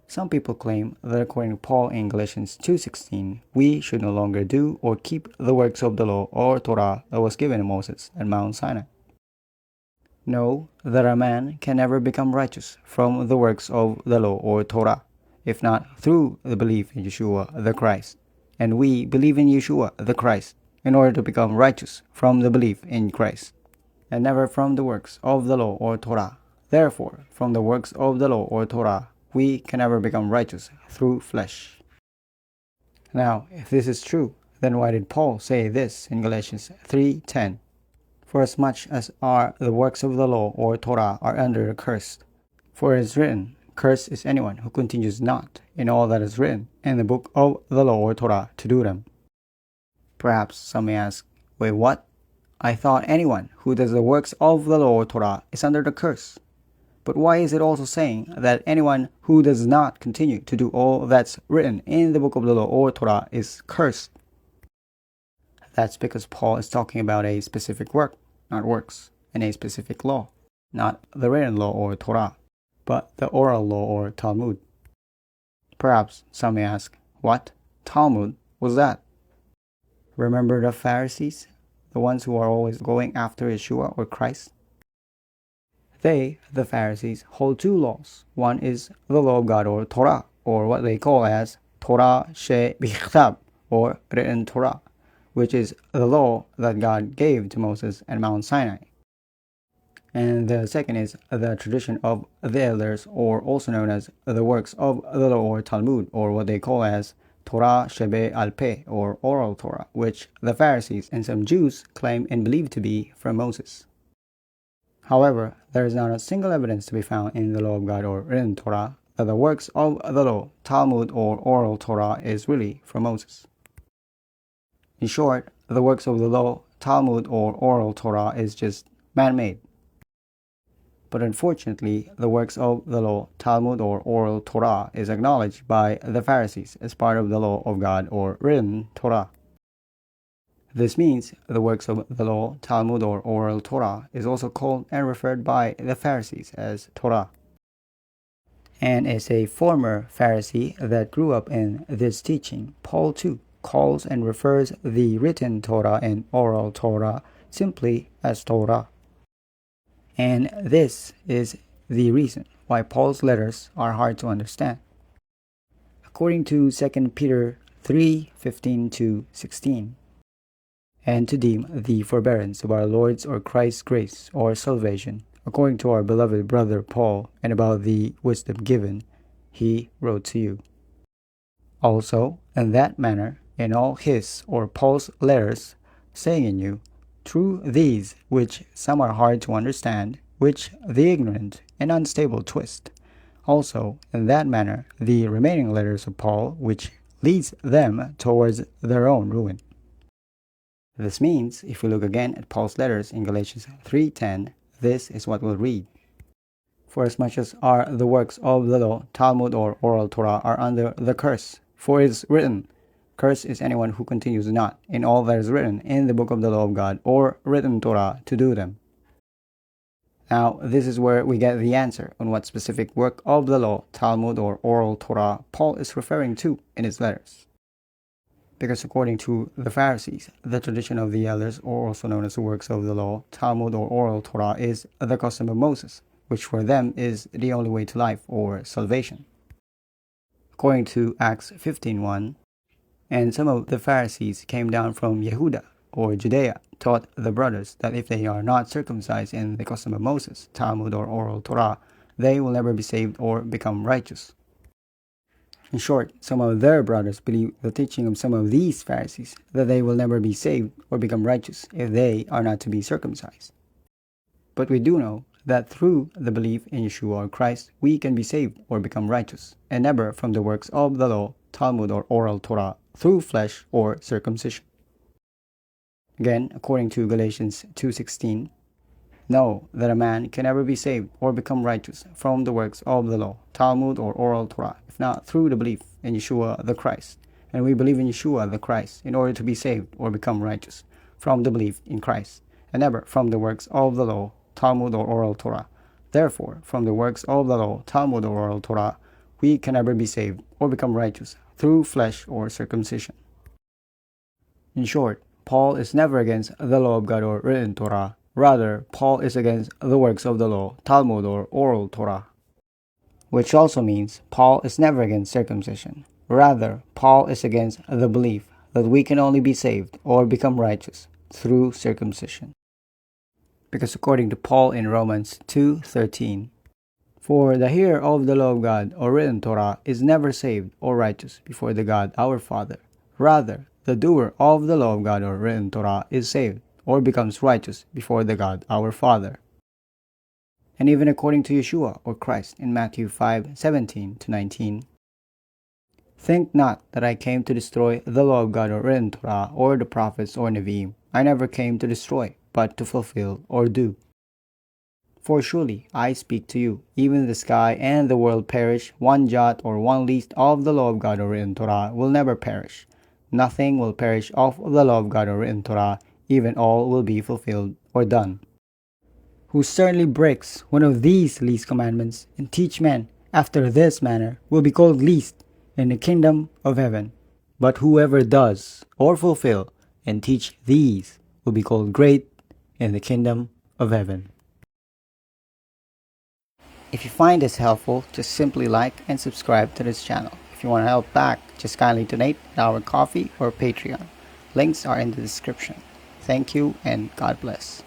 Some people claim that according to Paul in Galatians 2:16, we should no longer do or keep the works of the law or Torah that was given to Moses at Mount Sinai. Know that a man can never become righteous from the works of the law or Torah, if not through the belief in Yeshua the Christ. And we believe in Yeshua the Christ in order to become righteous from the belief in Christ, and never from the works of the law or Torah. Therefore, from the works of the law or Torah, we can never become righteous through flesh. Now, if this is true, then why did Paul say this in Galatians 3:10? For as much as are the works of the law or Torah are under a curse. For it is written, Cursed is anyone who continues not in all that is written in the book of the law or Torah to do them. Perhaps some may ask, wait, what? I thought anyone who does the works of the law or Torah is under the curse. But why is it also saying that anyone who does not continue to do all that's written in the book of the law or Torah is cursed? That's because Paul is talking about a specific work, not works, and a specific law, not the written law or Torah, but the oral law or Talmud. Perhaps some may ask, what? Talmud? What's that? Remember the Pharisees, the ones who are always going after Yeshua or Christ? They, the Pharisees, hold two laws. One is the law of God or Torah, or what they call as Torah she'bichtab, or written Torah, which is the law that God gave to Moses at Mount Sinai. And the second is the tradition of the elders, or also known as the works of the law or Talmud, or what they call as Torah shebe'al peh, or oral Torah, which the Pharisees and some Jews claim and believe to be from Moses. However, there is not a single evidence to be found in the law of God or written Torah that the works of the law, Talmud, or oral Torah is really from Moses. In short, the works of the law, Talmud, or oral Torah is just man-made. But unfortunately, the works of the law, Talmud, or oral Torah is acknowledged by the Pharisees as part of the law of God or written Torah. This means the works of the law, Talmud, or oral Torah is also called and referred by the Pharisees as Torah. And as a former Pharisee that grew up in this teaching, Paul too calls and refers the written Torah and oral Torah simply as Torah. And this is the reason why Paul's letters are hard to understand. According to 2 Peter 3:15-16, and to deem the forbearance of our Lord's or Christ's grace or salvation, according to our beloved brother Paul, and about the wisdom given, he wrote to you. Also, in that manner, in all his or Paul's letters, saying in you, through these which some are hard to understand, which the ignorant and unstable twist. Also, in that manner, the remaining letters of Paul, which leads them towards their own ruin. This means, if we look again at Paul's letters in Galatians 3:10, this is what we'll read. For as much as are the works of the law, Talmud, or oral Torah are under the curse, for it is written, Cursed is anyone who continues not in all that is written in the book of the law of God, or written Torah, to do them. Now, this is where we get the answer on what specific work of the law, Talmud, or oral Torah Paul is referring to in his letters. Because according to the Pharisees, the tradition of the elders, or also known as the works of the law, Talmud, or oral Torah, is the custom of Moses, which for them is the only way to life or salvation. According to Acts 15:1, and some of the Pharisees came down from Yehuda, or Judea, taught the brothers that if they are not circumcised in the custom of Moses, Talmud, or oral Torah, they will never be saved or become righteous. In short, some of their brothers believe the teaching of some of these Pharisees that they will never be saved or become righteous if they are not to be circumcised. But we do know that through the belief in Yeshua or Christ, we can be saved or become righteous, and never from the works of the law, Talmud, or oral Torah, through flesh or circumcision. Again, according to Galatians 2:16, know that a man can never be saved or become righteous from the works of the law, Talmud, or oral Torah, if not through the belief in Yeshua the Christ. And we believe in Yeshua the Christ in order to be saved or become righteous from the belief in Christ, and never from the works of the law, Talmud, or oral Torah. Therefore, from the works of the law, Talmud, or oral Torah, we can never be saved or become righteous through flesh or circumcision. In short, Paul is never against the law of God or written Torah. Rather, Paul is against the works of the law, Talmud or oral Torah. Which also means Paul is never against circumcision. Rather, Paul is against the belief that we can only be saved or become righteous through circumcision. Because according to Paul in Romans 2:13, for the hearer of the law of God or written Torah is never saved or righteous before the God our Father. Rather, the doer of the law of God or written Torah is saved or becomes righteous before the God our Father. And even according to Yeshua or Christ in Matthew 5:17-19, think not that I came to destroy the law of God or written Torah or the prophets or Nevi'im. I never came to destroy, but to fulfill or do. For surely I speak to you, even the sky and the world perish, one jot or one least of the law of God or written Torah will never perish. Nothing will perish of the law of God or written Torah, even all will be fulfilled or done. Who certainly breaks one of these least commandments and teach men after this manner will be called least in the kingdom of heaven. But whoever does or fulfill and teach these will be called great in the kingdom of heaven. If you find this helpful, just simply like and subscribe to this channel. If you want to help back, just kindly donate at our Ko-fi or Patreon. Links are in the description. Thank you and God bless.